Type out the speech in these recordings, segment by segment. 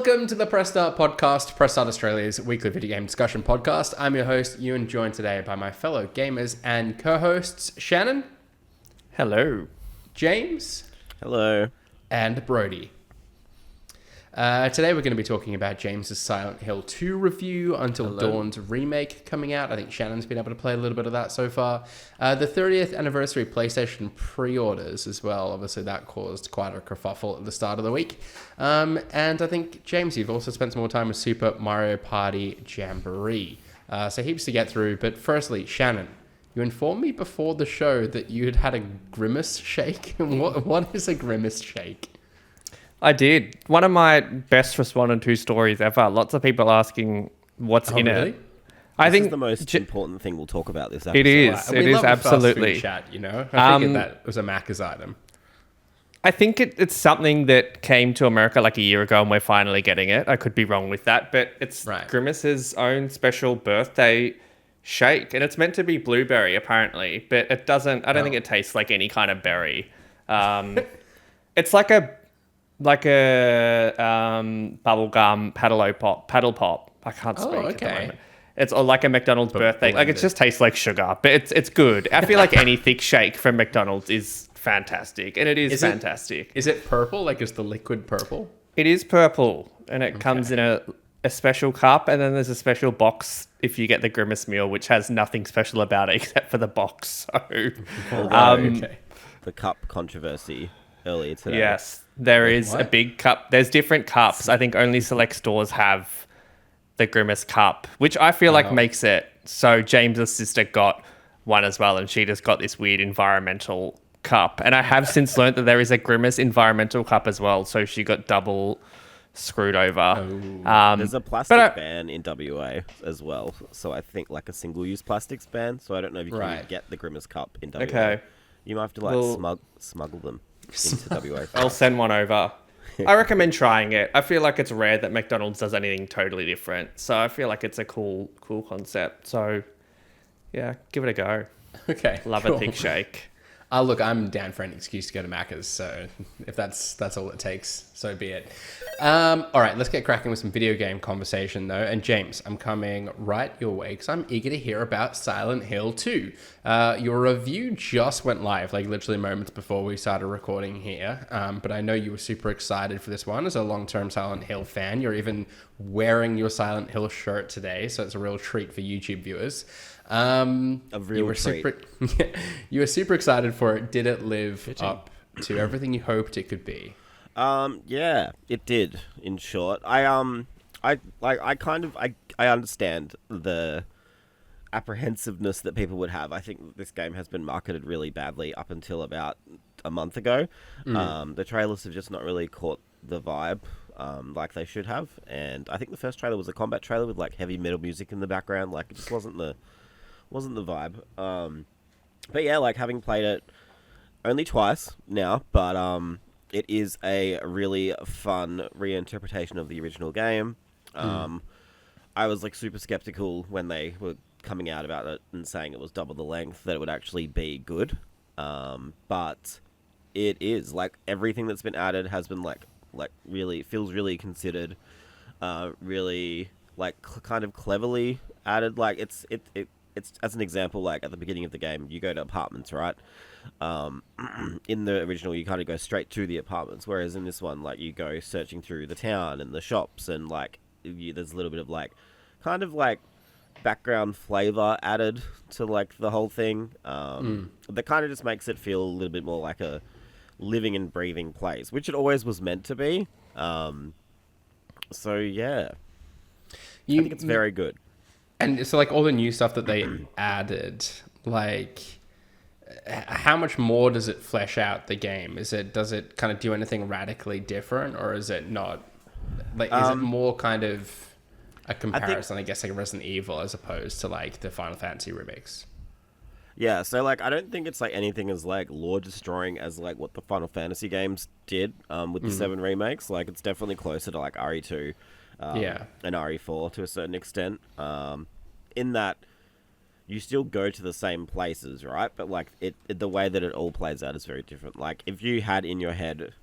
Welcome to the Press Start podcast, Press Start Australia's weekly video game discussion podcast. I'm your host, Ewan, joined today by my fellow gamers and co-hosts, Shannon. Hello. James. Hello. And Brody. Today we're going to be talking about James's Silent Hill 2 review, Until Dawn's remake coming out. I think Shannon's been able to play a little bit of that so far. The 30th anniversary PlayStation pre-orders as well. Obviously that caused quite a kerfuffle at the start of the week. And I think, James, you've also spent some more time with Super Mario Party Jamboree. So heaps to get through. But firstly, Shannon, you informed me before the show that you had a grimace shake. What is a grimace shake? I did. One of my best responded to stories ever. Lots of people asking what's in really? it. I think this is the most important thing we'll talk about this episode. It is. It is absolutely. Chat, you know, I figured that was a Macca's item. I think it's something that came to America like a year ago, and we're finally getting it. I could be wrong with that, but it's Grimace's own special birthday shake, and it's meant to be blueberry apparently, but it doesn't. I don't think it tastes like any kind of berry. It's like a bubblegum paddle pop. I can't speak at the moment. It's like a McDonald's birthday. Like it just tastes like sugar, but it's good. I feel like any thick shake from McDonald's is fantastic, and it is fantastic. Is it purple? Like is the liquid purple? It is purple, and it comes in a special cup, and then there's a special box if you get the Grimace meal, which has nothing special about it except for the box. So, the cup controversy earlier today. Yes, there is a big cup. There's different cups. I think only select stores have the Grimace cup, which I feel like makes it so James's sister got one as well, and she just got this weird environmental cup. And I have since learned that there is a Grimace environmental cup as well, so she got double screwed over. There's a plastic ban in WA as well, so I think like a single-use plastics ban, so I don't know if you can get the Grimace cup in WA. Okay. You might have to smuggle them into WA. I'll send one over. I recommend trying it. I feel like it's rare that McDonald's does anything totally different, so I feel like it's a cool concept. So yeah, give it a go. Okay, love a thick shake. Look, I'm down for any excuse to go to Macca's, so if that's all it takes, so be it. All right, let's get cracking with some video game conversation, though. And James, I'm coming right your way because I'm eager to hear about Silent Hill 2. Your review just went live, like literally moments before we started recording here, but I know you were super excited for this one as a long-term Silent Hill fan. You're even wearing your Silent Hill shirt today, so it's a real treat for YouTube viewers. You were super excited for it. Did it live up to everything you hoped it could be? Yeah, it did. In short, I understand the apprehensiveness that people would have. I think this game has been marketed really badly up until about a month ago. The trailers have just not really caught the vibe like they should have, and I think the first trailer was a combat trailer with like heavy metal music in the background. Like it just wasn't the vibe. But yeah, like having played it only twice now, but it is a really fun reinterpretation of the original game. I was like super skeptical when they were coming out about it and saying it was double the length, that it would actually be good. But it is, like, everything that's been added has been like really feels really considered, really like kind of cleverly added. Like it's as an example, like at the beginning of the game, you go to apartments, right? In the original, you kind of go straight to the apartments, whereas in this one, like you go searching through the town and the shops, and like there's a little bit of like kind of like background flavor added to like the whole thing. That kind of just makes it feel a little bit more like a living and breathing place, which it always was meant to be. So yeah, I think it's very good. And so, like, all the new stuff that they added, like, how much more does it flesh out the game? Does it kind of do anything radically different, or is it not? Like, is it more kind of a comparison, I guess, like Resident Evil as opposed to, like, the Final Fantasy remakes? Yeah, so, like, I don't think it's, like, anything as, like, lore-destroying as, like, what the Final Fantasy games did with the 7 remakes. Like, it's definitely closer to, like, RE2. And RE4 to a certain extent, in that you still go to the same places, right? But like the way that it all plays out is very different. Like if you had in your head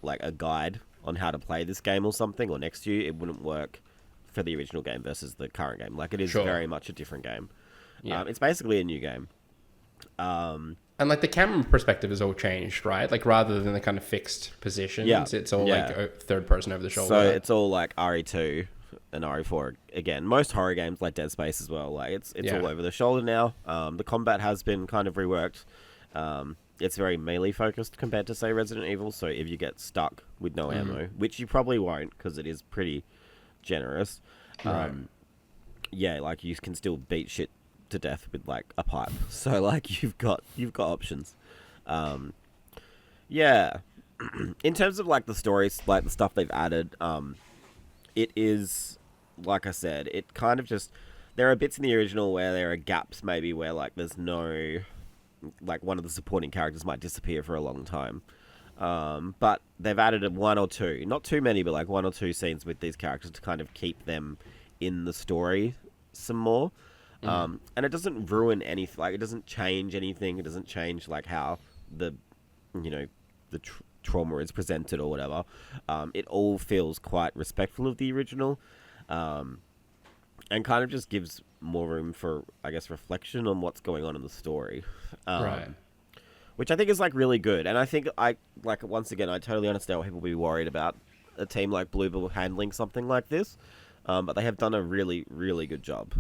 like a guide on how to play this game or something, or next to you, it wouldn't work for the original game versus the current game. Like, it is very much a different game. Yeah. It's basically a new game. And like the camera perspective has all changed, right? Like rather than the kind of fixed positions, it's all like third person over the shoulder. So it's all like RE2 and RE4 again. Most horror games like Dead Space as well. Like it's all over the shoulder now. The combat has been kind of reworked. It's very melee focused compared to say Resident Evil. So if you get stuck with no ammo, which you probably won't because it is pretty generous. Yeah, like you can still beat shit to death with like a pipe. So like you've got options. Yeah. In terms of like the stories, like the stuff they've added, it is, like I said, it kind of just, there are bits in the original where there are gaps maybe where like there's no, like one of the supporting characters might disappear for a long time. But they've added one or two, not too many, but like one or two scenes with these characters to kind of keep them in the story some more. And it doesn't ruin anything, like it doesn't change anything. It doesn't change like how the trauma is presented or whatever. It all feels quite respectful of the original, and kind of just gives more room for, I guess, reflection on what's going on in the story. Right. Which I think is like really good. And I think once again, I totally understand why people would be worried about a team like Bloober handling something like this. But they have done a really, really good job.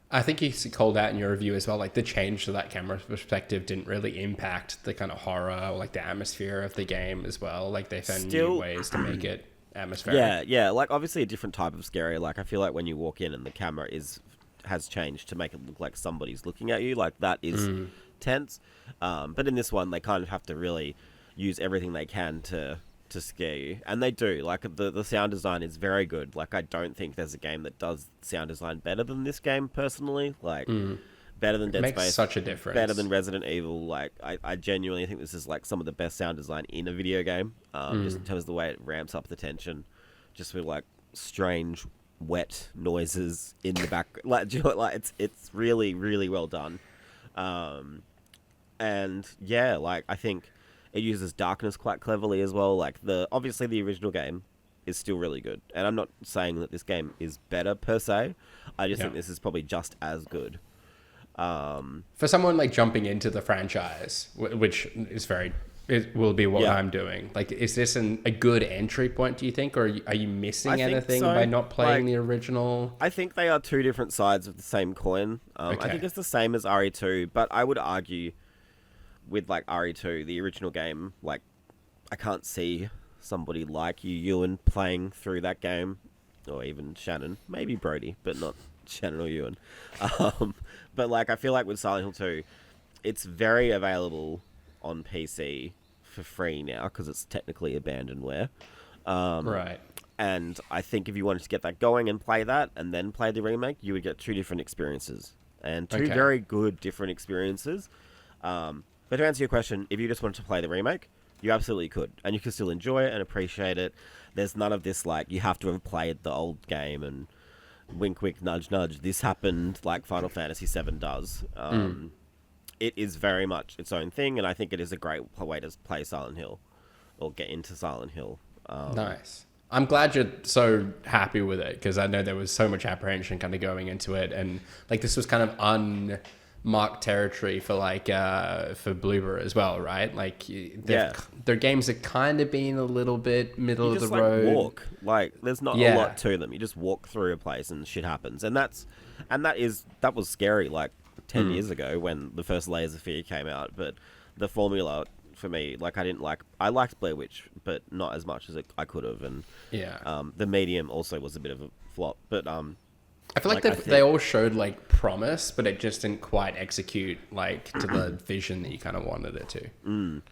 I think you called out in your review as well, like the change to that camera perspective didn't really impact the kind of horror or like the atmosphere of the game as well. Like they found new ways to make it atmospheric. Yeah. Like obviously a different type of scary. Like I feel like when you walk in and the camera has changed to make it look like somebody's looking at you, like that is tense. But in this one, they kind of have to really use everything they can to scare you, and they do. Like the sound design is very good. Like I don't think there's a game that does sound design better than this game personally. Like better than Dead Space, makes such a difference. Better than Resident Evil. Like I genuinely think this is like some of the best sound design in a video game. Just in terms of the way it ramps up the tension, just with like strange wet noises in the back. Like it's really, really well done. And yeah, like I think it uses darkness quite cleverly as well. Like obviously the original game is still really good, and I'm not saying that this game is better per se. I just think this is probably just as good. For someone like jumping into the franchise, which is it will be what I'm doing. Like, is this a good entry point? Do you think, or are you missing anything by not playing the original? I think they are two different sides of the same coin. I think it's the same as RE2, but I would argue, with like RE2, the original game, like I can't see somebody like Ewan playing through that game, or even Shannon, maybe Brody, but not Shannon or Ewan. But like I feel like with Silent Hill 2, it's very available on PC for free now because it's technically abandonware. Right. And I think if you wanted to get that going and play that and then play the remake, you would get two different experiences, and two very good different experiences. But to answer your question, if you just wanted to play the remake, you absolutely could. And you can still enjoy it and appreciate it. There's none of this, like, you have to have played the old game and wink, wink, nudge, nudge. This happened like Final Fantasy VII does. It is very much its own thing, and I think it is a great way to play Silent Hill or get into Silent Hill. Nice. I'm glad you're so happy with it, because I know there was so much apprehension kind of going into it. And, like, this was kind of marked territory for for Bloober as well, right? Like their games are kind of been a little bit middle of the road. Walk, like there's not a lot to them. You just walk through a place and shit happens, and that was scary like 10 years ago when the first Layers of Fear came out. But the formula for me, like I liked Blair Witch, but not as much as I could have, and the Medium also was a bit of a flop, but I feel like they all showed like promise, but it just didn't quite execute like to the vision that you kind of wanted it to.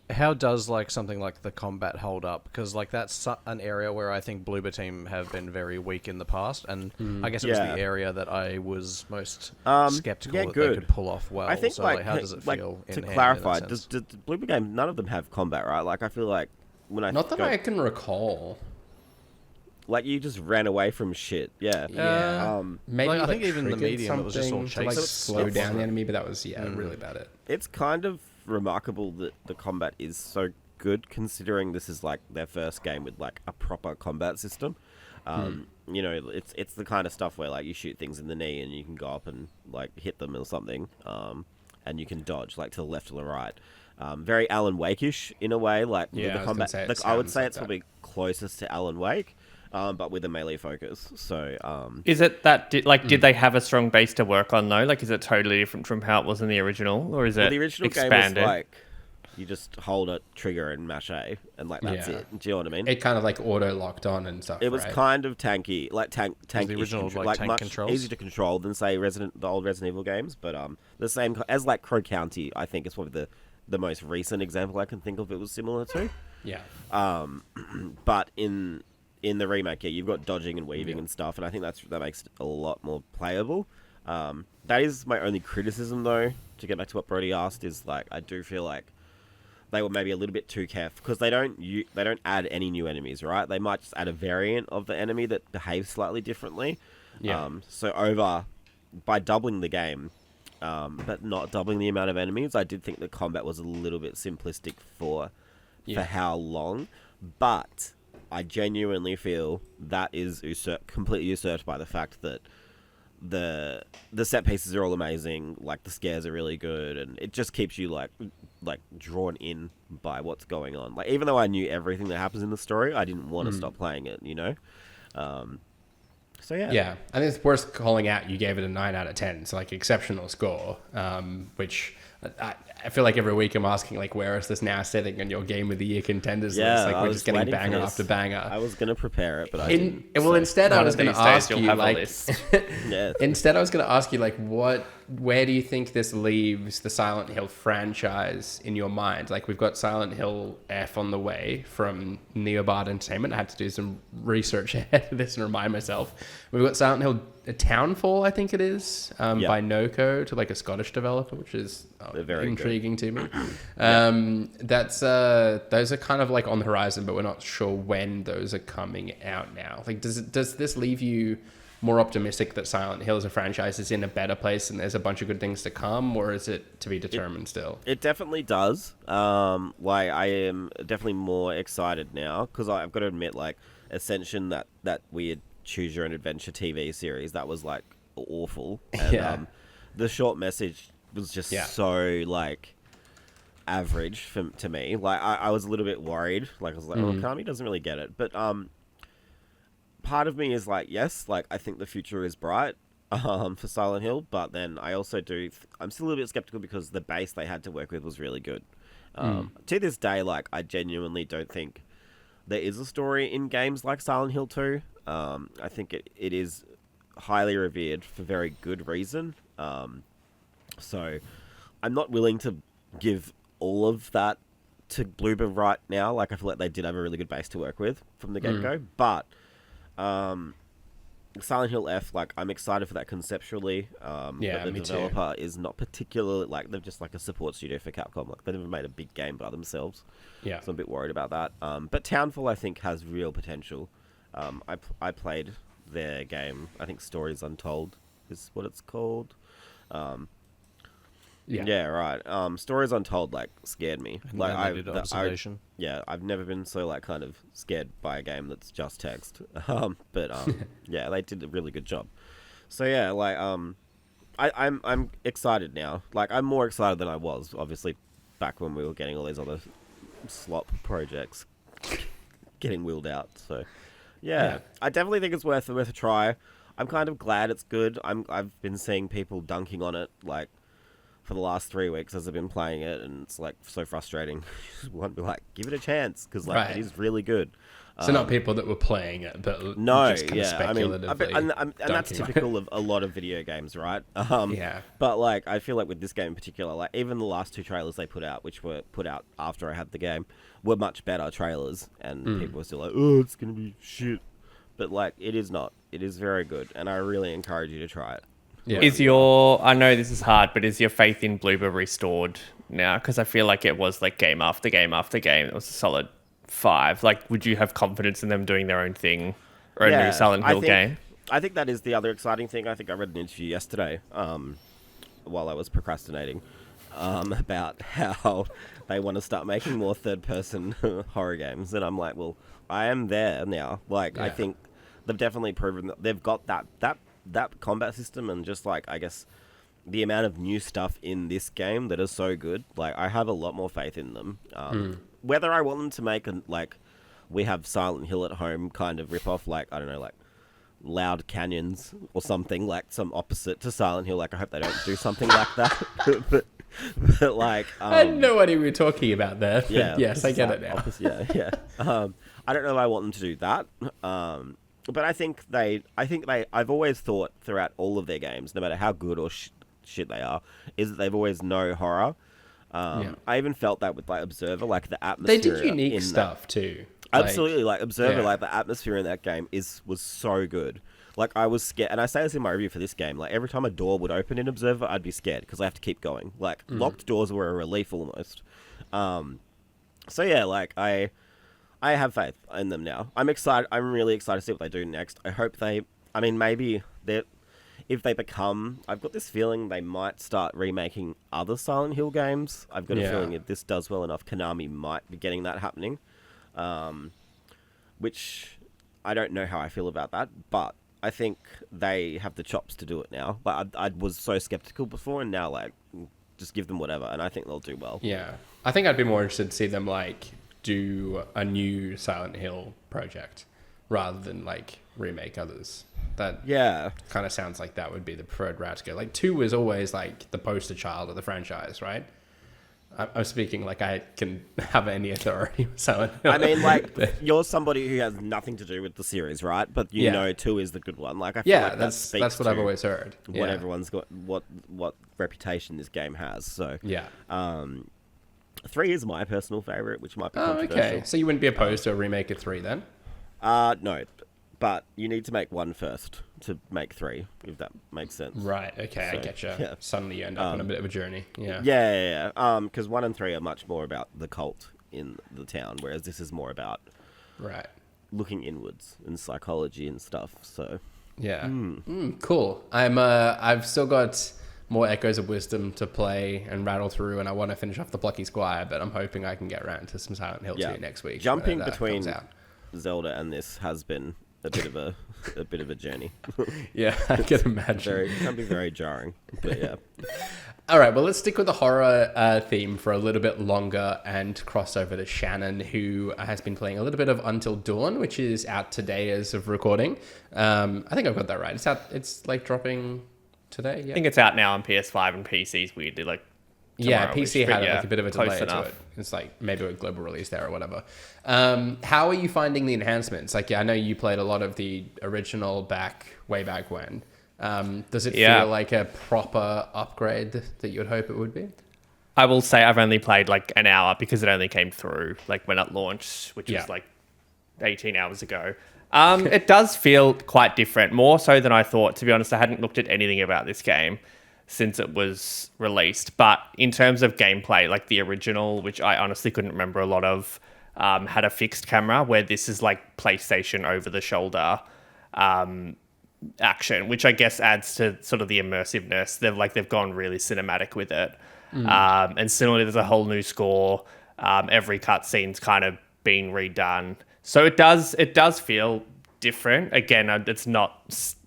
How does like something like the combat hold up? Because like that's an area where I think Bloober team have been very weak in the past, and I guess it was the area that I was most skeptical that they could pull off well. I think so like how does it feel? To clarify, does Bloober game, none of them have combat, right? Like I feel like not that I can recall. Like you just ran away from shit, Maybe like, I think even the Medium, it was just all to like slow down the enemy, but that was really about it. It's kind of remarkable that the combat is so good, considering this is like their first game with like a proper combat system. You know, it's the kind of stuff where like you shoot things in the knee and you can go up and like hit them or something, and you can dodge like to the left or the right. Very Alan Wake-ish in a way, like with the combat. Like, I would say it's probably closest to Alan Wake, but with a melee focus. So, is it that did they have a strong base to work on though? Like, is it totally different from how it was in the original, or is it the original expanded? game was like you just hold a trigger and mash A, and like that's it. Do you know what I mean? It kind of like auto locked on and stuff. It was kind of tanky, like tank. The original like tank much controls? easier to control than say the old Resident Evil games, but the same as like Crow County. I think is probably the most recent example I can think of. It was similar to. Yeah. But in the remake, yeah, you've got dodging and weaving and stuff, and I think that makes it a lot more playable. That is my only criticism, though. To get back to what Brody asked, is like I do feel like they were maybe a little bit too careful because they don't add any new enemies, right? They might just add a variant of the enemy that behaves slightly differently. Yeah. So by doubling the game, but not doubling the amount of enemies, I did think the combat was a little bit simplistic for how long. But I genuinely feel that is completely usurped by the fact that the set pieces are all amazing, like the scares are really good, and it just keeps you like drawn in by what's going on. Like, even though I knew everything that happens in the story, I didn't want to stop playing it, you know? So yeah, I think it's worth calling out. You gave it a 9 out of 10, so like exceptional score. Which I feel like every week I'm asking like, where is this now sitting on your game of the year contenders list? Like, we're just getting banger after banger. I was gonna prepare it, but I didn't. Well, instead I was going to ask you like, yeah. Instead I was going to ask you like, where do you think this leaves the Silent Hill franchise in your mind? Like, we've got Silent Hill F on the way from Neobard Entertainment. I had to do some research ahead of this and remind myself. We've got Silent Hill Townfall, I think it is, by NoCo, to like a Scottish developer, which is very intriguing to me. Those are kind of like on the horizon, but we're not sure when those are coming out now. Like, does this leave you more optimistic that Silent Hill as a franchise is in a better place and there's a bunch of good things to come, or is it to be determined still? It definitely does. Like, I am definitely more excited now because I've got to admit, like, Ascension, that weird choose your own adventure TV series, that was like awful. And the short message was just so like average to me. Like, I was a little bit worried. Like, I was like, Kami doesn't really get it. But part of me is like, yes, like I think the future is bright for Silent Hill, but then I also I'm still a little bit skeptical because the base they had to work with was really good. To this day, like, I genuinely don't think there is a story in games like Silent Hill 2. I think it is highly revered for very good reason. So I'm not willing to give all of that to Bloober right now. Like, I feel like they did have a really good base to work with from the get-go. But Silent Hill F, like, I'm excited for that conceptually. But the developer is not particularly, like, they're just like a support studio for Capcom. Like, they never made a big game by themselves. Yeah. So I'm a bit worried about that. But Townfall, I think, has real potential. I played their game. I think Stories Untold is what it's called. Yeah, right. Stories Untold, like, scared me. Like, I've never been so, like, kind of scared by a game that's just text. Yeah, they did a really good job. So yeah, like, I'm excited now. Like, I'm more excited than I was, obviously, back when we were getting all these other slop projects getting wheeled out. So yeah, I definitely think it's worth a try. I'm kind of glad it's good. I've been seeing people dunking on it, like, for the last 3 weeks as I've been playing it, and it's like so frustrating. You want to be like, give it a chance, because like it is really good. So not people that were playing it, but just kind of speculatively. And that's typical of a lot of video games, right? But like, I feel like with this game in particular, like, even the last 2 trailers they put out, which were put out after I had the game, were much better trailers, and people were still like, oh, it's gonna be shit. But like, it is not. It is very good, and I really encourage you to try it. Yeah. I know this is hard, but is your faith in Bloober restored now? Because I feel like it was like game after game after game. It was a solid 5. Like, would you have confidence in them doing their own thing, or a new Silent Hill game? I think that is the other exciting thing. I think I read an interview yesterday while I was procrastinating. about how they want to start making more third-person horror games, and I'm like, well, I am there now. Like, I think they've definitely proven that they've got that combat system, and just like, I guess, the amount of new stuff in this game that is so good. Like, I have a lot more faith in them. Whether I want them to make we have Silent Hill at home kind of rip-off, like, I don't know, like Loud Canyons or something, like some opposite to Silent Hill. Like, I hope they don't do something like that. but like, I had no idea we were talking about there. Yeah, yes, I get it now. Yeah. I don't know if I want them to do that. But I've always thought throughout all of their games, no matter how good or shit they are, is that they've always know horror. I even felt that with like Observer, like the atmosphere. They did unique stuff too. Absolutely, like Observer, like the atmosphere in that game was so good. Like, I was scared, and I say this in my review for this game. Like, every time a door would open in Observer, I'd be scared because I have to keep going. Like, locked doors were a relief almost. So yeah, like I have faith in them now. I'm excited. I'm really excited to see what they do next. I hope maybe if they become, I've got this feeling they might start remaking other Silent Hill games. I've got a feeling if this does well enough, Konami might be getting that happening. Which I don't know how I feel about that, but I think they have the chops to do it now. But I was so skeptical before, and now, like, just give them whatever, and I think they'll do well. Yeah. I think I'd be more interested to see them, like, do a new Silent Hill project rather than, like, remake others. That kind of sounds like that would be the preferred route to go. Like, 2 was always, like, the poster child of the franchise, right? I'm speaking like I can have any authority with Silent Hill. I mean, like, you're somebody who has nothing to do with the series, right? But you know 2 is the good one. Like, I feel like that's what I've always heard. What everyone's got, what reputation this game has. So 3 is my personal favorite, which might be controversial. Okay. So you wouldn't be opposed to a remake of 3 then? No, but you need to make 1 first to make 3, if that makes sense. Right. Okay, so, I getcha. Yeah. Suddenly you end up on a bit of a journey. Yeah. Yeah. Because 1 and 3 are much more about the cult in the town, whereas this is more about looking inwards and psychology and stuff. So cool. I've still got more Echoes of Wisdom to play and rattle through, and I want to finish off the Plucky Squire, but I'm hoping I can get around to some Silent Hill 2 next week. Jumping between Zelda and this has been a bit of a journey. Yeah, I can imagine. It can be very jarring, but yeah. All right, well, let's stick with the horror theme for a little bit longer and cross over to Shannon, who has been playing a little bit of Until Dawn, which is out today as of recording. I think I've got that right. It's out. It's like dropping today. Yeah. I think it's out now on PS5 and PCs. Weirdly, like. Yeah, PC had like a bit of a delay to it. It's like maybe a global release there or whatever. How are you finding the enhancements? Like, I know you played a lot of the original way back when. Does it feel like a proper upgrade that you would hope it would be? I will say I've only played like an hour because it only came through like when it launched, which was like 18 hours ago. It does feel quite different, more so than I thought. To be honest, I hadn't looked at anything about this game since it was released. But in terms of gameplay, like the original, which I honestly couldn't remember a lot of, had a fixed camera, where this is like PlayStation over the shoulder action, which I guess adds to sort of the immersiveness. They've gone really cinematic with it. And similarly, there's a whole new score. Every cutscene's kind of been redone. So it does feel different. Again, it's not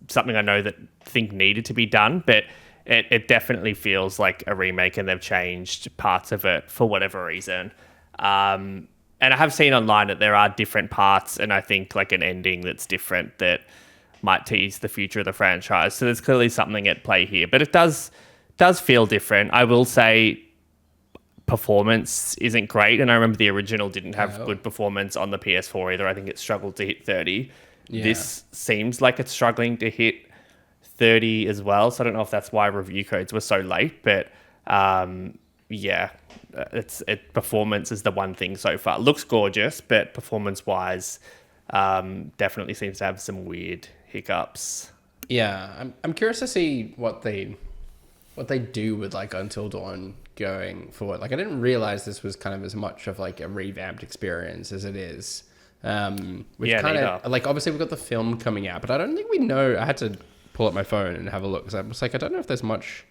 something I know that think needed to be done, but it definitely feels like a remake, and they've changed parts of it for whatever reason. And I have seen online that there are different parts, and I think like an ending that's different that might tease the future of the franchise. So there's clearly something at play here, but it does feel different. I will say performance isn't great, and I remember the original didn't have good performance on the PS4 either. I think it struggled to hit 30. Yeah. This seems like it's struggling to hit 30 as well, so I don't know if that's why review codes were so late, but performance is the one thing so far. It looks gorgeous, but performance wise definitely seems to have some weird hiccups. Yeah, I'm curious to see what they do with like Until Dawn going forward. Like, I didn't realize this was kind of as much of like a revamped experience as it is. Which kind of like, obviously we've got the film coming out, but I don't think we know. I had to pull up my phone and have a look, because I was like, I don't know if there's much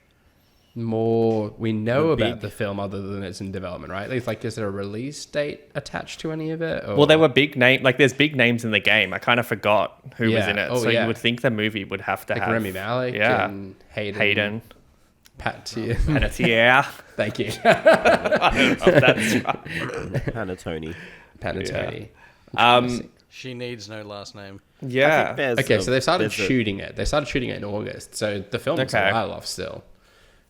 more we know about the film other than it's in development, right? Like, is there a release date attached to any of it? Or? Well, there were big names. Like, there's big names in the game. I kind of forgot who was in it. You would think the movie would have to have Rami Malek and Hayden. Panettiere. Thank you. I don't know if that's right. Panettone. She needs no last name. Yeah. Okay, so they started shooting it. They started shooting it in August. So the film is a while off still.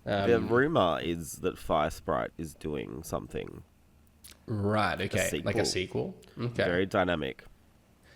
The rumor is that Fire Sprite is doing something. Right, okay. Like a sequel? Okay. Very dynamic.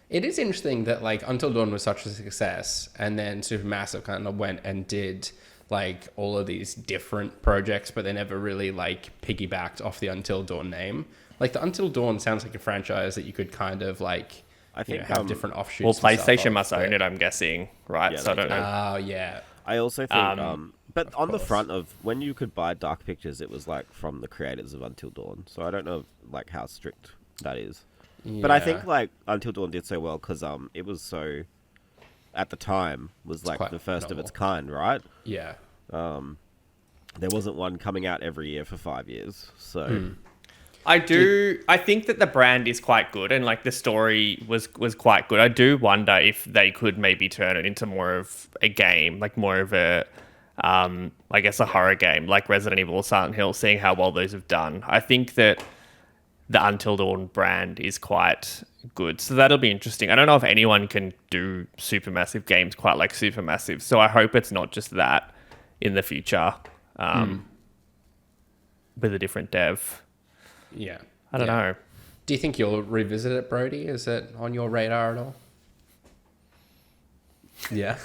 It is interesting that, like, Until Dawn was such a success, and then Supermassive kind of went and did, like, all of these different projects, but they never really, like, piggybacked off the Until Dawn name. Like, the Until Dawn sounds like a franchise that you could kind of, like, I think have different offshoots. Well, PlayStation must own it, I'm guessing, right? Yeah, so I don't know. Oh, yeah. I also think, but on the front of when you could buy Dark Pictures, it was like from the creators of Until Dawn. So I don't know like how strict that is. Yeah. But I think like Until Dawn did so well because it was so at the time was like the first of its kind, right? Yeah. There wasn't one coming out every year for 5 years, so. I think that the brand is quite good and like the story was quite good. I do wonder if they could maybe turn it into more of a game, like more of a, I guess a horror game like Resident Evil or Silent Hill, seeing how well those have done. I think that the Until Dawn brand is quite good. So that'll be interesting. I don't know if anyone can do Supermassive games quite like Supermassive. So I hope it's not just that in the future with a different dev. Yeah. I don't know. Do you think you'll revisit it, Brody? Is it on your radar at all? Yeah.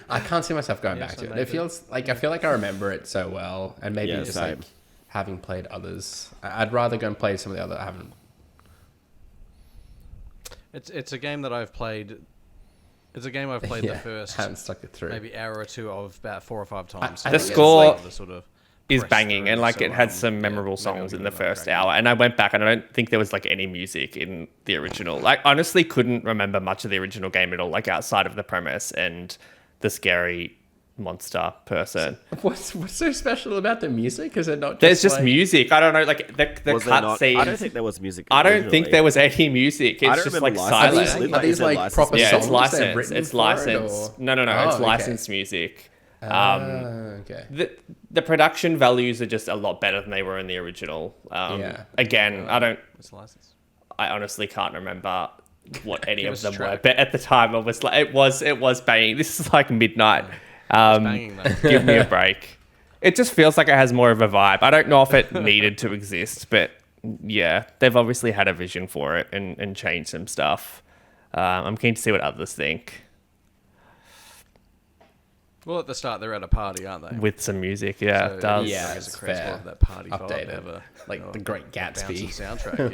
I can't see myself going back to it. It feels like I feel like I remember it so well, and maybe just like having played others. I'd rather go and play some of the other. I haven't. It's a game that I've played. It's a game I've played the first. Haven't stuck it through. Maybe hour or two of about 4 or 5 times. The score is banging, and like it had some memorable songs in the first hour. And I went back, and I don't think there was like any music in the original. Like honestly, couldn't remember much of the original game at all. Like outside of the premise and the scary monster person. What's so special about the music? Is it not? There's just music. I don't know. Like the cutscenes. I don't think there was music. I don't think there was any music. It's just like silent. Are these like proper songs? Yeah, it's licensed. It's licensed. No. It's licensed music. Okay. The production values are just a lot better than they were in the original. Again, It's licensed. I honestly can't remember what any of them were, but at the time, I was like, it was banging. This is like midnight. Give me a break. It just feels like it has more of a vibe. I don't know if it needed to exist, but yeah, they've obviously had a vision for it and changed some stuff. I'm keen to see what others think. Well, at the start, they're at a party, aren't they? With some music, yeah, so it does. Yeah, it's fair. That party updated, like the Great Gatsby soundtrack.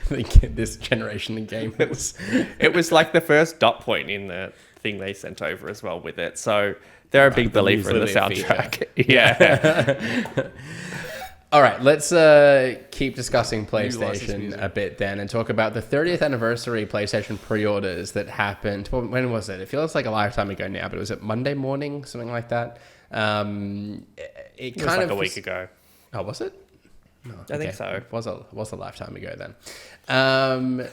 Yeah, this generation of game. It was like the first dot point in the thing they sent over as well with it. So they're a big believer in the soundtrack. Yeah. All right, let's keep discussing PlayStation a bit then and talk about the 30th anniversary PlayStation pre-orders that happened. When was it? It feels like a lifetime ago now, but was it Monday morning, something like that? It was like a week ago. Oh, was it? No, I think so. It was a lifetime ago then.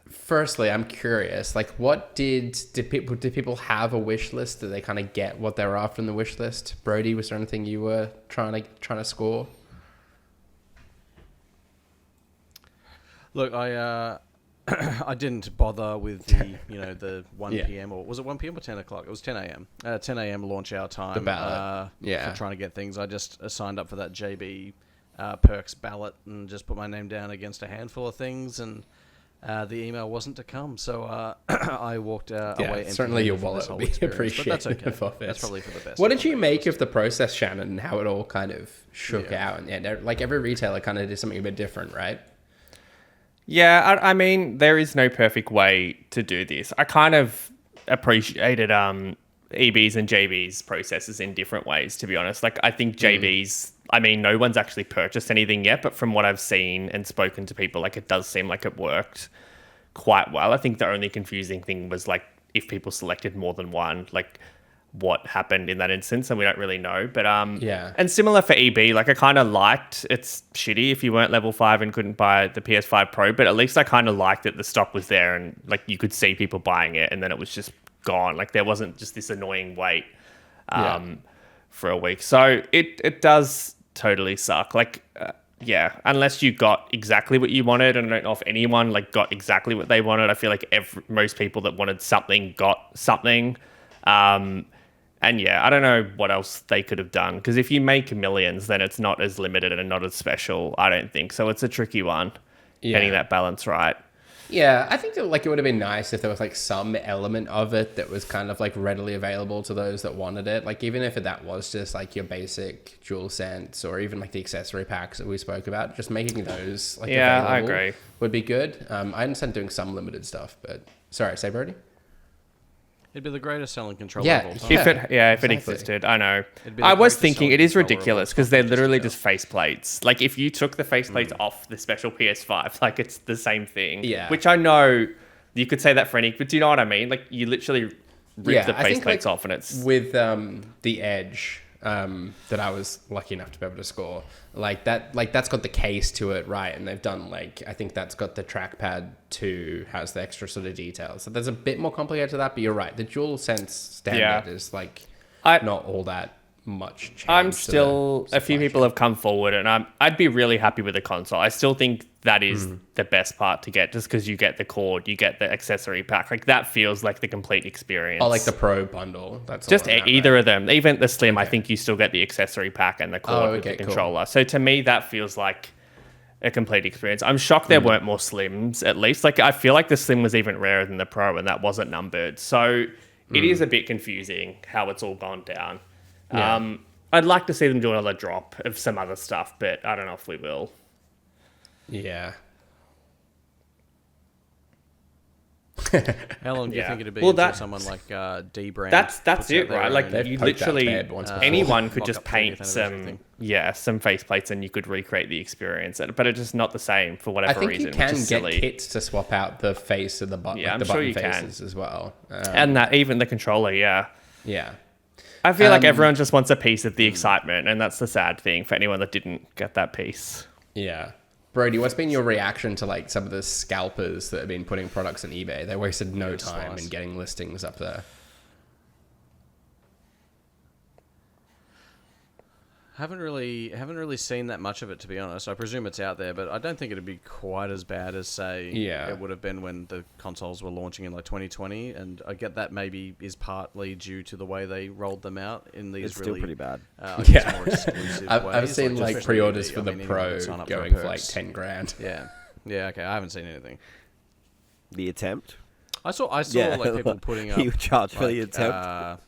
Firstly, I'm curious, like, what did people have a wish list? Did they kind of get what they were after in the wish list? Brody, was there anything you were trying to score? Look, I didn't bother with the 1 p.m. or was it 1 p.m. or 10 o'clock? It was 10 a.m. 10 a.m. launch hour time. The ballot. For trying to get things. I just signed up for that JB Perks ballot and just put my name down against a handful of things, and the email wasn't to come. So I walked away. Certainly your wallet will be appreciated. But that's okay. That's probably for the best. What did you make of the process, Shannon, and how it all kind of shook out? And like every retailer kind of did something a bit different, right? Yeah, I mean, there is no perfect way to do this. I kind of appreciated EB's and JB's processes in different ways, to be honest. Like, I think JB's, I mean, no one's actually purchased anything yet, but from what I've seen and spoken to people, like, it does seem like it worked quite well. I think the only confusing thing was, like, if people selected more than one. Like, what happened in that instance, and we don't really know. But Yeah. and similar for EB, like I kind of liked. It's shitty if you weren't level 5 and couldn't buy the PS5 Pro, but at least I kind of liked that the stock was there and like you could see people buying it, and then it was just gone. Like there wasn't just this annoying wait for a week. So it does totally suck. Like. Yeah, unless you got exactly what you wanted, and I don't know if anyone like got exactly what they wanted. I feel like most people that wanted something got something, and yeah, I don't know what else they could have done, because if you make millions, then it's not as limited and not as special. I don't think so. It's a tricky one, getting that balance right. Yeah, I think that, like, it would have been nice if there was like some element of it that was kind of like readily available to those that wanted it. Like even if that was just like your basic DualSense or even like the accessory packs that we spoke about, just making those like available I agree, would be good. I understand doing some limited stuff, but sorry, say Brody. It'd be the greatest selling controller of all time. If it existed, I know. I was thinking it is ridiculous because they're literally just faceplates. Like if you took the faceplates off the special PS5, like it's the same thing. Yeah. Which I know you could say that for any, but do you know what I mean? Like you literally rip the faceplates off, and it's with the Edge that I was lucky enough to be able to score. That's got the case to it, right? And they've done like, I think that's got the trackpad too, has the extra sort of details. So there's a bit more complicated to that, but you're right. The DualSense standard is like not all that much change. I'm still, a few people have come forward, and I'd be really happy with the console. I still think that is the best part to get, just because you get the cord, you get the accessory pack. Like that feels like the complete experience. Oh, like the Pro bundle. That's just all either of them. Even the Slim, I think you still get the accessory pack and the cord with the controller. Cool. So to me, that feels like a complete experience. I'm shocked there weren't more Slims, at least. Like I feel like the Slim was even rarer than the Pro, and that wasn't numbered. So it is a bit confusing how it's all gone down. Yeah. I'd like to see them do another drop of some other stuff, but I don't know if we will. Yeah. How long do you think it'd be until someone like D-Brand? That's it, right? Like you literally, anyone could just paint some faceplates and you could recreate the experience, but it's just not the same for whatever reason. I think you can get kits to swap out the face of the button, I'm the sure button you faces can as well, and that even the controller, yeah. I feel like everyone just wants a piece of the excitement, and that's the sad thing for anyone that didn't get that piece. Yeah. Brody, what's been your reaction to like some of the scalpers that have been putting products on eBay? They wasted no time in getting listings up there. Haven't really seen that much of it, to be honest. I presume it's out there, but I don't think it'd be quite as bad as, say, it would have been when the consoles were launching in like 2020. And I get that maybe is partly due to the way they rolled them out in these it's still pretty bad. More exclusive I've ways. seen like pre-orders for the Pro going for like 10 grand. Yeah. Okay. I haven't seen anything. The attempt. I saw like people putting up. You charge for the attempt.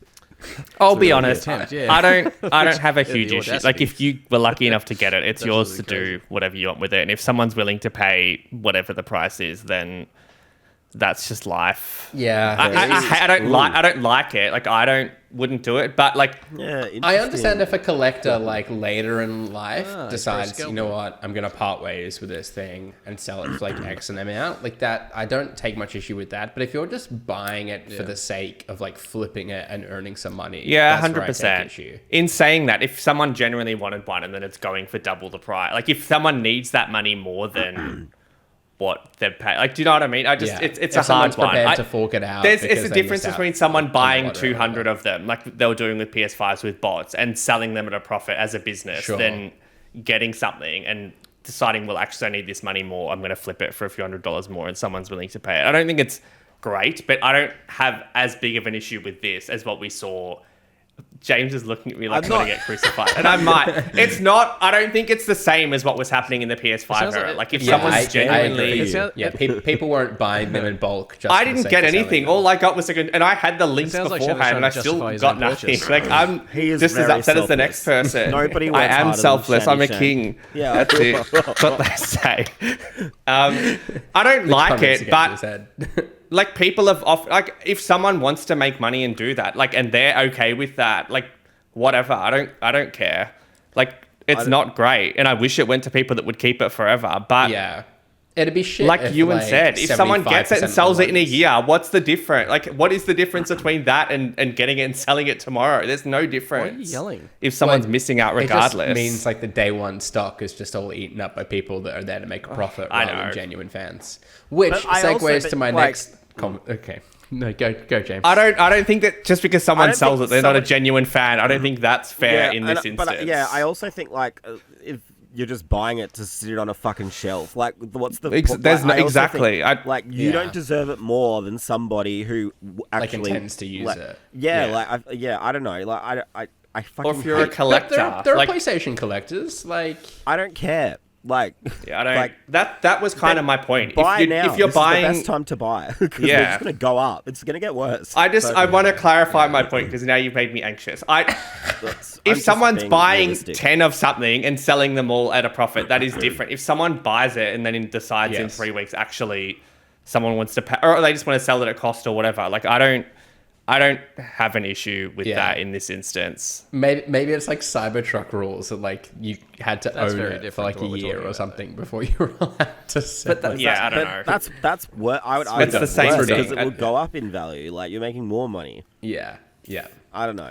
I'll be honest. I don't have a huge issue. Like if you were lucky enough to get it, it's yours to do whatever you want with it. And if someone's willing to pay whatever the price is, then that's just life. Yeah, I don't like it. Like wouldn't do it. But like, I understand if a collector like later in life decides, you know what, I'm gonna part ways with this thing and sell it for like X and amount, like that. I don't take much issue with that. But if you're just buying it for the sake of like flipping it and earning some money, 100%. In saying that, if someone genuinely wanted one and then it's going for double the price, like if someone needs that money more than what they're paying, like, do you know what I mean? It's a hard one. Prepared to fork it out. It's a difference between someone buying 200 of them, like they were doing with PS5s with bots, and selling them at a profit as a business, than getting something and deciding, well, actually, I need this money more. I'm going to flip it for a few $100s more, and someone's willing to pay it. I don't think it's great, but I don't have as big of an issue with this as what we saw. James is looking at me like I'm going to get crucified. And I might. It's not, I don't think it's the same as what was happening in the PS5 era. Like if someone's genuinely... people weren't buying them in bulk. Just I didn't get anything. All I got was and I had the links beforehand, and I still got nothing. Like I'm just as upset as the next person. Nobody I am selfless. I'm a king. Yeah. That's it. That's what they say. I don't like it, but... Like people have like if someone wants to make money and do that, like, and they're okay with that, like whatever. I don't care. Like it's not great, and I wish it went to people that would keep it forever. But It'd be shit. Like if, Ewan said, if someone gets it and sells it in a ones- year, what's the difference? Like, what is the difference between that and getting it and selling it tomorrow? There's no difference. Why are you yelling? If someone's missing out regardless. It just means like the day one stock is just all eaten up by people that are there to make a profit rather than genuine fans. Which segues to my next comment. Okay. No, go, James. I don't think that just because someone sells it, they're not a genuine fan. I don't think that's fair in this instance. But I also think like if you're just buying it to sit it on a fucking shelf, like what's the there's no exactly like you don't deserve it more than somebody who actually intends to use it. I don't know. Like I fucking. Or if you're a collector, there are PlayStation collectors. Like I don't care. Like I don't. Like, that was kind of my point. Buy now. If you're this buying, is the best time to buy because they're just going to go up. It's going to get worse. I want to clarify my point because now you've made me anxious. If someone's buying realistic. 10 of something and selling them all at a profit, that is different. If someone buys it and then decides in 3 weeks, actually, someone wants to pay, or they just want to sell it at cost or whatever. Like I don't have an issue with that in this instance. Maybe it's like Cybertruck rules that like you had to own it for like a year or something before you were allowed to sell it. I don't know. That's what I would argue. It's the same thing because it would go up in value. Like you're making more money. Yeah. I don't know.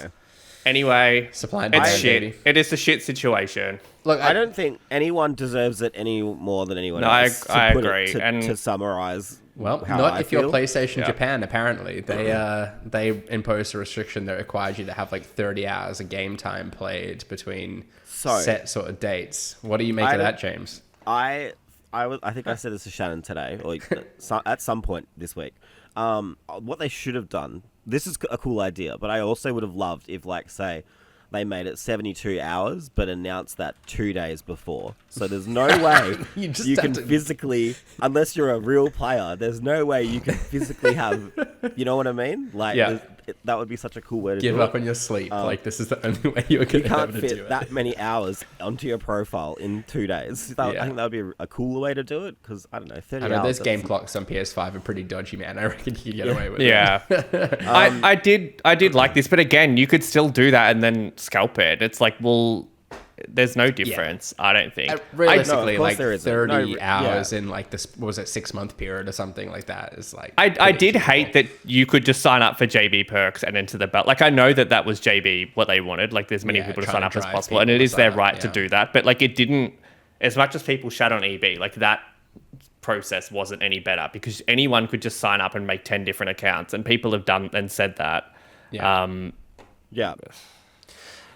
Anyway, supply and it's demand, shit. baby. It is a shit situation. Look, I don't think anyone deserves it any more than anyone else. I agree. To summarize. Well, not if you're PlayStation Japan, apparently. They imposed a restriction that requires you to have like 30 hours of game time played between set sort of dates. What do you make of that, James? I think I said this to Shannon today, or at some point this week. What they should have done, this is a cool idea, but I also would have loved if, like, say, they made it 72 hours, but announced that 2 days before. So there's no way you can physically, unless you're a real player, there's no way you can physically have, you know what I mean? Like, that would be such a cool way to give do it. up on your sleep. Like, this is the only way you're going to be able to do it. You can't fit that many hours onto your profile in 2 days. I think that would be a cooler way to do it, because, I don't know, 30 hours. Those game clocks on PS5 are pretty dodgy, man. I reckon you could get away with it. Yeah. I did like this, but again, you could still do that and then scalp it. It's like, well, there's no difference, I don't think. Realistically, like 30 hours in like this, what was it, 6-month period or something like that is like... I did hate that you could just sign up for JB perks and enter the belt. Like, I know that was JB what they wanted. Like, there's many people to sign up as possible, and it is their right to do that. But like, it didn't, as much as people shat on EB, like that process wasn't any better because anyone could just sign up and make 10 different accounts, and people have done and said that.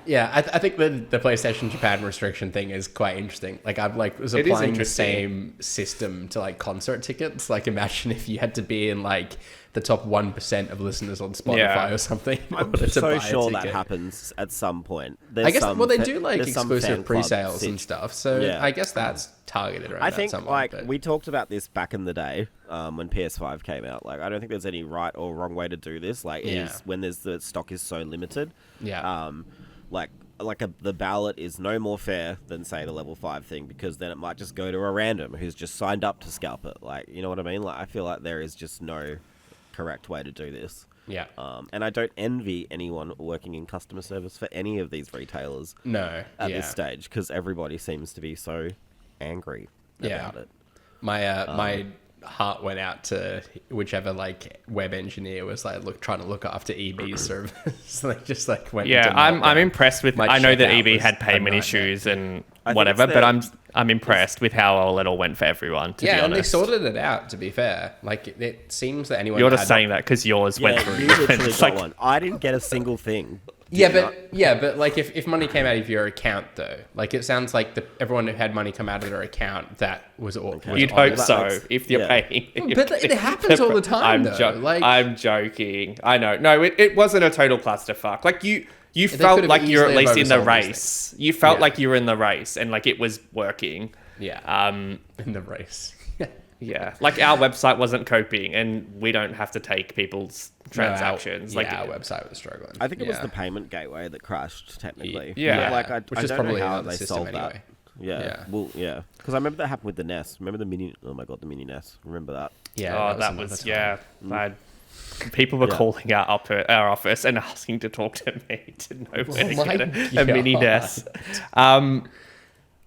Yeah, I think the PlayStation Japan restriction thing is quite interesting. Like, I was applying the same system to like concert tickets. Like, imagine if you had to be in like the top 1% of listeners on Spotify or something. I'm so sure that happens at some point. I guess they do like exclusive pre-sales and stuff. So I guess that's targeted around that. I think somewhat, we talked about this back in the day when PS5 came out. Like, I don't think there's any right or wrong way to do this. Like, when the stock is so limited. Yeah. The ballot is no more fair than, say, the level 5 thing, because then it might just go to a random who's just signed up to scalp it. Like, you know what I mean? Like, I feel like there is just no correct way to do this. Yeah. And I don't envy anyone working in customer service for any of these retailers. No. At this stage, because everybody seems to be so angry about it. My heart went out to whichever like web engineer was like trying to look after EB's service. Like, just like went. Yeah, I'm impressed with. I know that EB had payment issues and whatever, but I'm impressed with how it all went for everyone. To be honest, and they sorted it out. To be fair, like, it seems that anyone. You're just saying that because yours went through. You literally got one. I didn't get a single thing. But like if money came out of your account though, like it sounds like everyone who had money come out of their account, that was all. You'd hope so if you're paying. But it happens all the time. I'm joking. I know. No, it wasn't a total clusterfuck. Like you felt like you're at least in the race. You felt like you were in the race and like it was working. Yeah. In the race. Yeah, like our website wasn't coping, and we don't have to take people's transactions. Our website was struggling. I think it was the payment gateway that crashed technically. Yeah. Like which is probably how they solved that. Yeah. Well, yeah, because I remember that happened with the NES. Remember the mini? Oh my god, the mini NES. Remember that? Yeah. That was people were calling our office and asking to talk to me to know where to get a mini NES.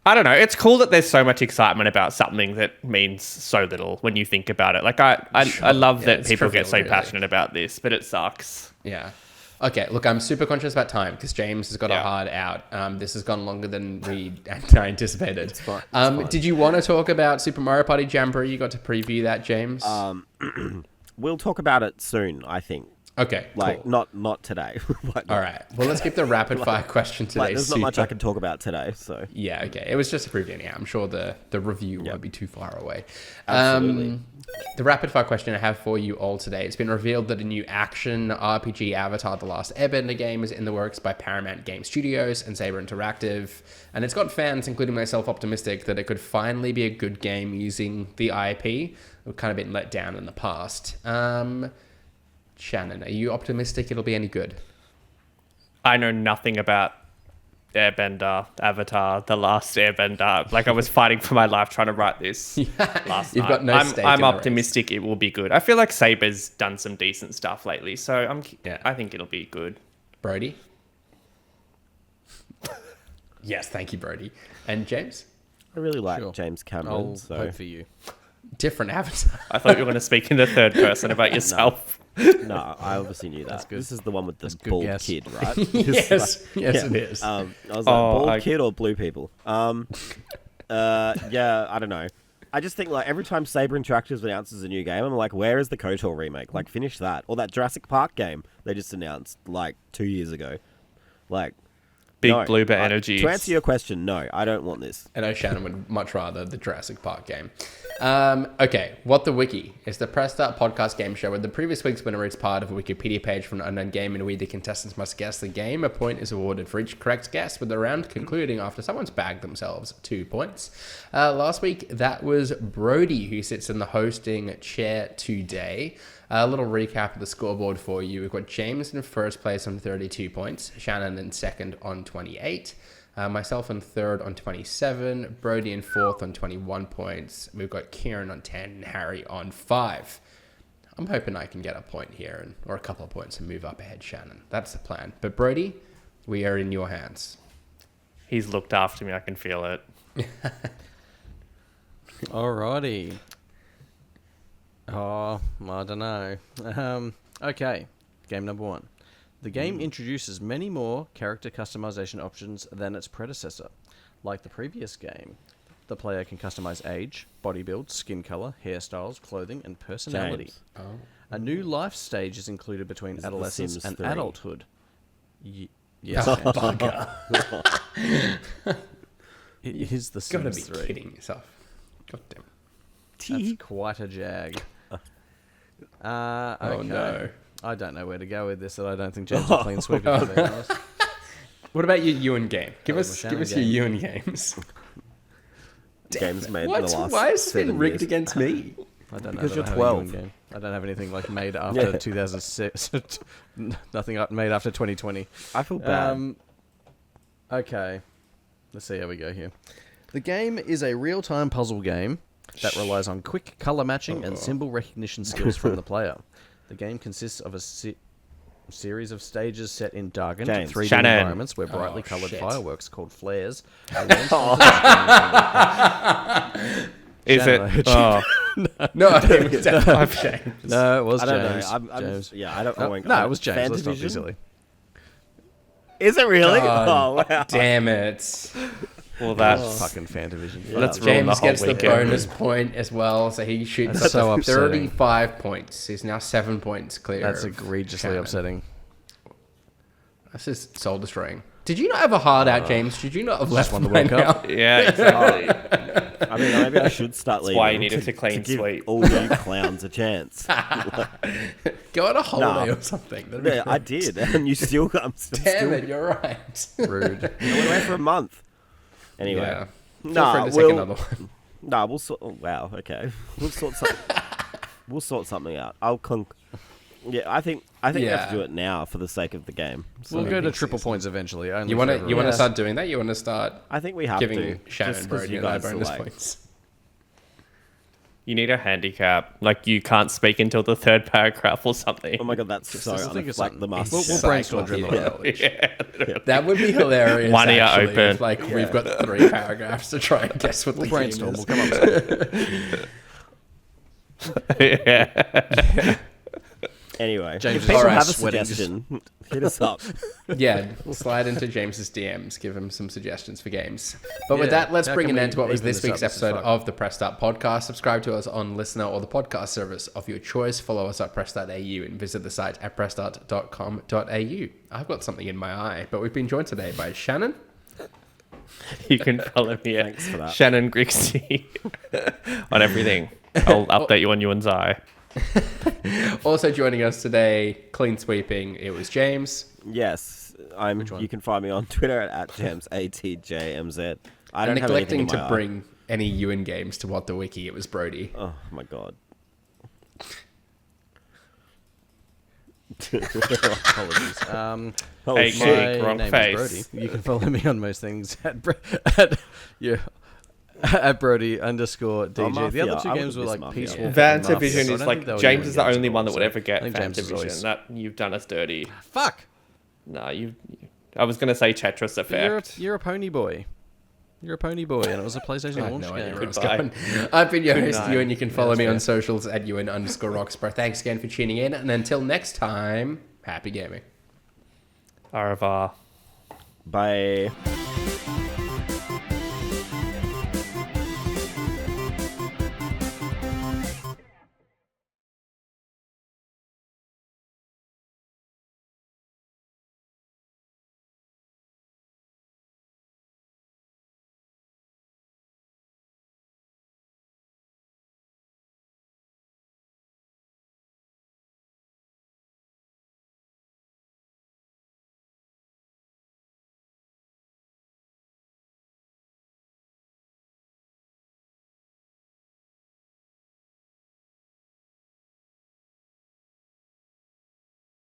I don't know. It's cool that there's so much excitement about something that means so little when you think about it. Like I love that people get so passionate about this, but it sucks. Yeah. Okay, look, I'm super conscious about time because James has got a hard out. This has gone longer than we anticipated. It's fine. Did you want to talk about Super Mario Party Jamboree? You got to preview that, James? We'll talk about it soon, I think. Okay, like cool. not today. All right. Well, let's keep the rapid fire question today. There's not much I can talk about today, so yeah. Okay, it was just a preview anyhow. I'm sure the review won't be too far away. Absolutely. The rapid fire question I have for you all today. It's been revealed that a new action RPG Avatar: The Last Airbender game is in the works by Paramount Game Studios and Saber Interactive, and it's got fans, including myself, optimistic that it could finally be a good game using the IP. We've kind of been let down in the past. Shannon, are you optimistic it'll be any good? I know nothing about Airbender, Avatar, The Last Airbender. Like I was fighting for my life trying to write this last You've night. got no stake I'm in the optimistic it will be good. I feel like Saber's done some decent stuff lately, so I think it'll be good. Brody? Yes, thank you, Brody. And James? I really like James Cameron. I'll hope for you. Different Avatar. I thought you were going to speak in the third person about yourself. No, I obviously knew that. This is the one with the good bald guess. kid, right? Yes, it is. I was like, bald kid or blue people? Yeah, I don't know. I just think like every time Saber Interactive announces a new game, I'm like, where is the KOTOR remake? Like, finish that. Or that Jurassic Park game they just announced like 2 years ago. Like, Big Bloober energy. To answer your question, no, I don't want this. I know Shannon would much rather the Jurassic Park game. Okay, What the Wiki is the Press Start podcast game show where the previous week's winner is part of a Wikipedia page from an unknown game, and we, the contestants, must guess the game. A point is awarded for each correct guess, with the round concluding after someone's bagged themselves 2 points. Last week, that was Brody, who sits in the hosting chair today. A little recap of the scoreboard for you. We've got James in first place on 32 points, Shannon in second on 28, myself in third on 27, Brody in fourth on 21 points. We've got Kieran on 10 and Harry on 5. I'm hoping I can get a point here or a couple of points and move up ahead, Shannon. That's the plan. But Brody, we are in your hands. He's looked after me. I can feel it. Alrighty. Oh, I don't know. Okay, game number 1. The game introduces many more character customization options than its predecessor. Like the previous game, the player can customize age, body build, skin color, hairstyles, clothing, and personality. A new life stage is included between adolescence and adulthood. Yes, Bugger. It is the Sims 3. You've got to be kidding yourself. God damn. That's quite a jag. Okay. Oh no. I don't know where to go with this, and I don't think James will clean sweep it, to be honest. What about your Ewan game? Give us Shannon your game. Ewan games. Games made in What? the last Why is it 7 rigged years. against me? I don't know. Because that you're I have a 12. Ewan game. I don't have anything like made after 2006. Nothing made after 2020. I feel bad. Okay. Let's see how we go here. The game is a real-time puzzle game that relies on quick color matching and symbol recognition skills from the player. The game consists of a series of stages set in darkened 3D Shannon. environments where brightly colored fireworks called flares are Is Shannon, it? Oh, No, it was definitely James. No, it was I don't James. know. James. I don't know. No, it was James. Let's not be Fantavision? silly. Is it really? God Oh, wow. damn it. well, that's Fucking Fantavision. let's ruin the James whole gets the weekend. bonus point as well, so he shoots That's so upsetting. 35 points. He's now 7 points clear. That's of egregiously Shannon. upsetting. That's just soul destroying. Did you not have a hard out, James? Did you not have left won the by World Cup. now? Yeah, exactly. I mean, maybe I should start leaving. why you needed to clean give sweep. all you clowns a chance. Go on a holiday Nah. or something. That'd be Yeah, I great. did, and you still. I'm still. Damn it, you're right. Rude. I went away for a month. Anyway, Yeah. Feel nah, free to take another one. Nah, we'll sort. Oh, wow, okay, we'll sort something. We'll sort something out. I'll clunk. Yeah, I think we have to do it now for the sake of the game. So We'll go to triple points eventually. Only You want for to everyone. start doing that? You want to start I think we have giving to Shannon just and 'cause Brody you and I guys are bonus like, points? You need a handicap. Like, you can't speak until the third paragraph or something. Oh my god, that's so like the master. We'll brainstorm during the knowledge. That would be hilarious. One ear actually, open. If, like, we've got 3 paragraphs to try and guess what the Brainstorm. game is. We'll come up with something. Yeah. Anyway, James if is people alright, have a sweating. suggestion, hit us up. Yeah, slide into James's DMs, give him some suggestions for games. But with Yeah, that, let's how bring can an we end to what was even this this week's up? This is episode fuck. of the Press Start podcast. Subscribe to us on Listener or the podcast service of your choice. Follow us at press.au and visit the site at pressstart.com.au. I've got something in my eye, but we've been joined today by Shannon. You can follow me at Thanks for that. Shannon Grixie on everything. I'll update you on Ewan's eye. Also joining us today, clean sweeping, it was James. Yes, you can find me on Twitter at @James ATJMZ. I And don't have anything neglecting in my to eye. bring any Ewan games to What the Wiki, it was Brody. Oh my god. Apologies. Hey, shit. Jake, My wrong name face. is Brody. You can follow me on most things at Brody_DJ. The Mafia. other 2 I games wouldn't were miss like Mafia. Peaceful. Yeah. Van Mafia, Division so I is don't like think they were James Ewan is the games only at one all, that would so ever I get think Van James is Division. always- That you've done us dirty. Fuck. No, I was gonna say Tetris Effect. You're a pony boy. You're a pony boy, and it was a PlayStation I have launch no idea game. where it's Goodbye. going. I've been your Good host, night. Ewan. You can follow me that's on fair. socials at Ewan_Roxburgh. Thanks again for tuning in. And until next time, happy gaming. Au revoir. Bye.